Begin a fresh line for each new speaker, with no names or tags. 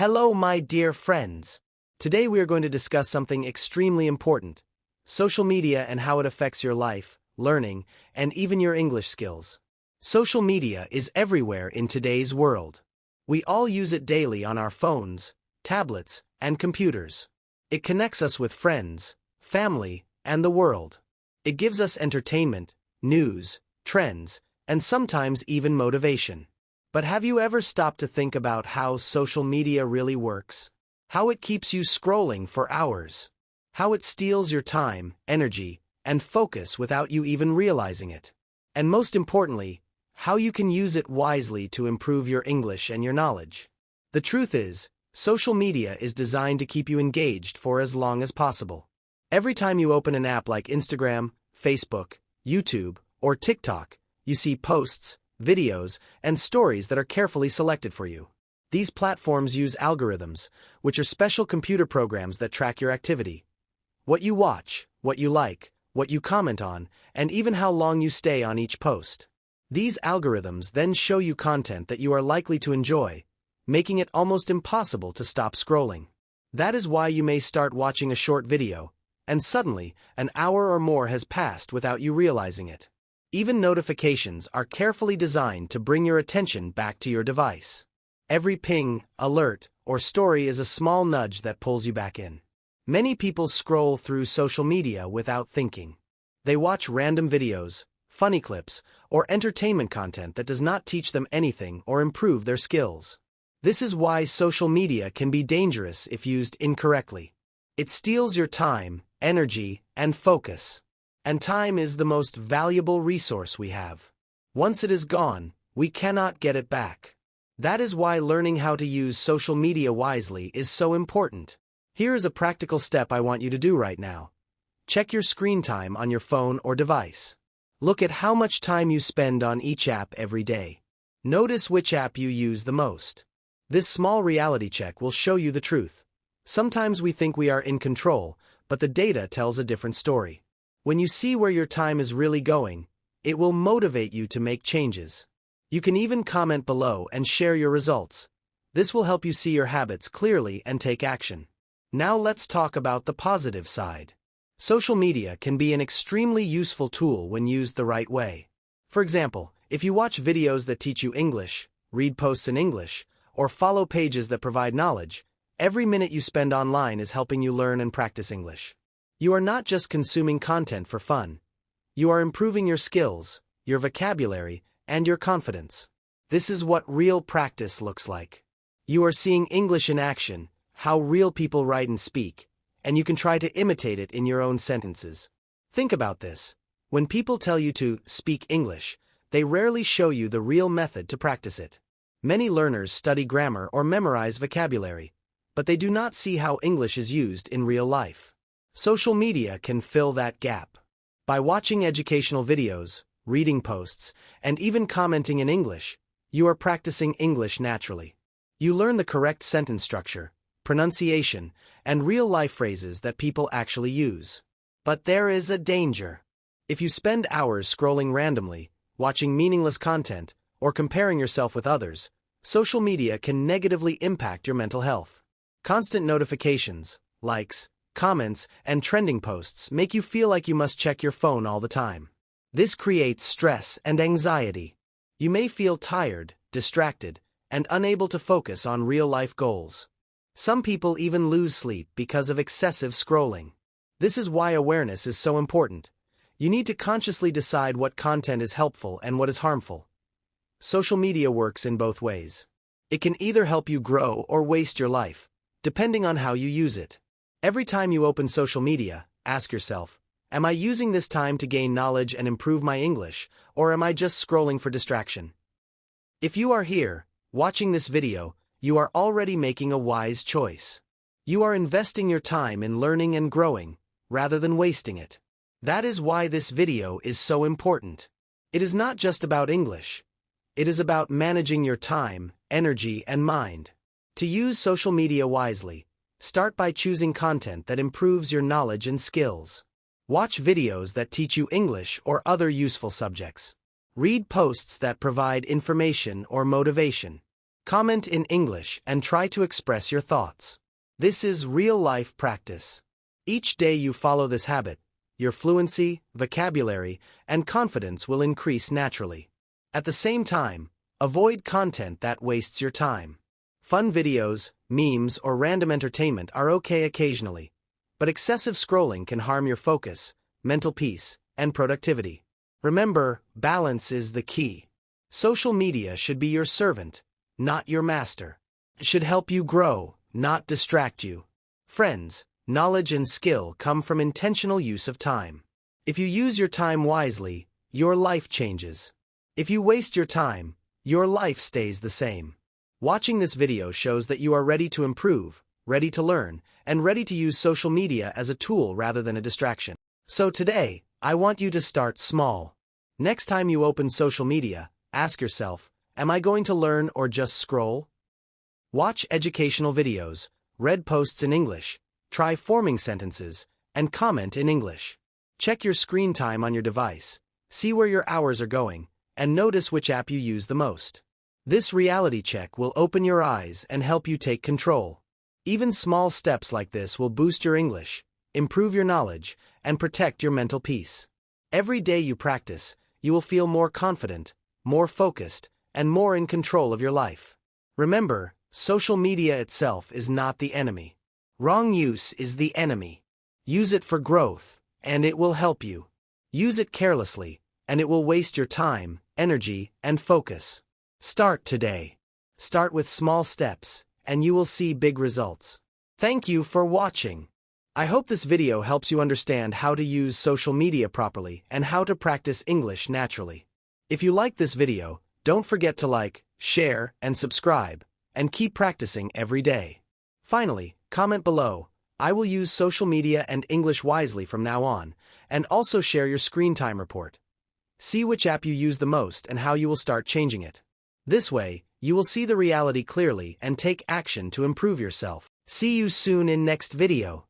Hello, my dear friends. Today we are going to discuss something extremely important: social media and how it affects your life, learning, and even your English skills. Social media is everywhere in today's world. We all use it daily on our phones, tablets, and computers. It connects us with friends, family, and the world. It gives us entertainment, news, trends, and sometimes even motivation. But have you ever stopped to think about how social media really works? How it keeps you scrolling for hours? How it steals your time, energy, and focus without you even realizing it? And most importantly, how you can use it wisely to improve your English and your knowledge. The truth is, social media is designed to keep you engaged for as long as possible. Every time you open an app like Instagram, Facebook, YouTube, or TikTok, you see posts, videos, and stories that are carefully selected for you. These platforms use algorithms, which are special computer programs that track your activity. What you watch, what you like, what you comment on, and even how long you stay on each post. These algorithms then show you content that you are likely to enjoy, making it almost impossible to stop scrolling. That is why you may start watching a short video, and suddenly, an hour or more has passed without you realizing it. Even notifications are carefully designed to bring your attention back to your device. Every ping, alert, or story is a small nudge that pulls you back in. Many people scroll through social media without thinking. They watch random videos, funny clips, or entertainment content that does not teach them anything or improve their skills. This is why social media can be dangerous if used incorrectly. It steals your time, energy, and focus. And time is the most valuable resource we have. Once it is gone, we cannot get it back. That is why learning how to use social media wisely is so important. Here is a practical step I want you to do right now. Check your screen time on your phone or device. Look at how much time you spend on each app every day. Notice which app you use the most. This small reality check will show you the truth. Sometimes we think we are in control, but the data tells a different story. When you see where your time is really going, it will motivate you to make changes. You can even comment below and share your results. This will help you see your habits clearly and take action. Now let's talk about the positive side. Social media can be an extremely useful tool when used the right way. For example, if you watch videos that teach you English, read posts in English, or follow pages that provide knowledge, every minute you spend online is helping you learn and practice English. You are not just consuming content for fun. You are improving your skills, your vocabulary, and your confidence. This is what real practice looks like. You are seeing English in action, how real people write and speak, and you can try to imitate it in your own sentences. Think about this. When people tell you to speak English, they rarely show you the real method to practice it. Many learners study grammar or memorize vocabulary, but they do not see how English is used in real life. Social media can fill that gap. By watching educational videos, reading posts, and even commenting in English, you are practicing English naturally. You learn the correct sentence structure, pronunciation, and real-life phrases that people actually use. But there is a danger. If you spend hours scrolling randomly, watching meaningless content, or comparing yourself with others, social media can negatively impact your mental health. Constant notifications, likes, comments, and trending posts make you feel like you must check your phone all the time. This creates stress and anxiety. You may feel tired, distracted, and unable to focus on real-life goals. Some people even lose sleep because of excessive scrolling. This is why awareness is so important. You need to consciously decide what content is helpful and what is harmful. Social media works in both ways. It can either help you grow or waste your life, depending on how you use it. Every time you open social media, ask yourself, am I using this time to gain knowledge and improve my English, or am I just scrolling for distraction? If you are here, watching this video, you are already making a wise choice. You are investing your time in learning and growing, rather than wasting it. That is why this video is so important. It is not just about English. It is about managing your time, energy, and mind. To use social media wisely, start by choosing content that improves your knowledge and skills. Watch videos that teach you English or other useful subjects. Read posts that provide information or motivation. Comment in English and try to express your thoughts. This is real-life practice. Each day you follow this habit, your fluency, vocabulary, and confidence will increase naturally. At the same time, avoid content that wastes your time. Fun videos, memes, or random entertainment are okay occasionally, but excessive scrolling can harm your focus, mental peace, and productivity. Remember, balance is the key. Social media should be your servant, not your master. It should help you grow, not distract you. Friends, knowledge and skill come from intentional use of time. If you use your time wisely, your life changes. If you waste your time, your life stays the same. Watching this video shows that you are ready to improve, ready to learn, and ready to use social media as a tool rather than a distraction. So today, I want you to start small. Next time you open social media, ask yourself, am I going to learn or just scroll? Watch educational videos, read posts in English, try forming sentences, and comment in English. Check your screen time on your device, see where your hours are going, and notice which app you use the most. This reality check will open your eyes and help you take control. Even small steps like this will boost your English, improve your knowledge, and protect your mental peace. Every day you practice, you will feel more confident, more focused, and more in control of your life. Remember, social media itself is not the enemy. Wrong use is the enemy. Use it for growth, and it will help you. Use it carelessly, and it will waste your time, energy, and focus. Start today. Start with small steps, and you will see big results. Thank you for watching. I hope this video helps you understand how to use social media properly and how to practice English naturally. If you like this video, don't forget to like, share, and subscribe, and keep practicing every day. Finally, comment below. I will use social media and English wisely from now on, and also share your screen time report. See which app you use the most and how you will start changing it. This way, you will see the reality clearly and take action to improve yourself. See you soon in next video.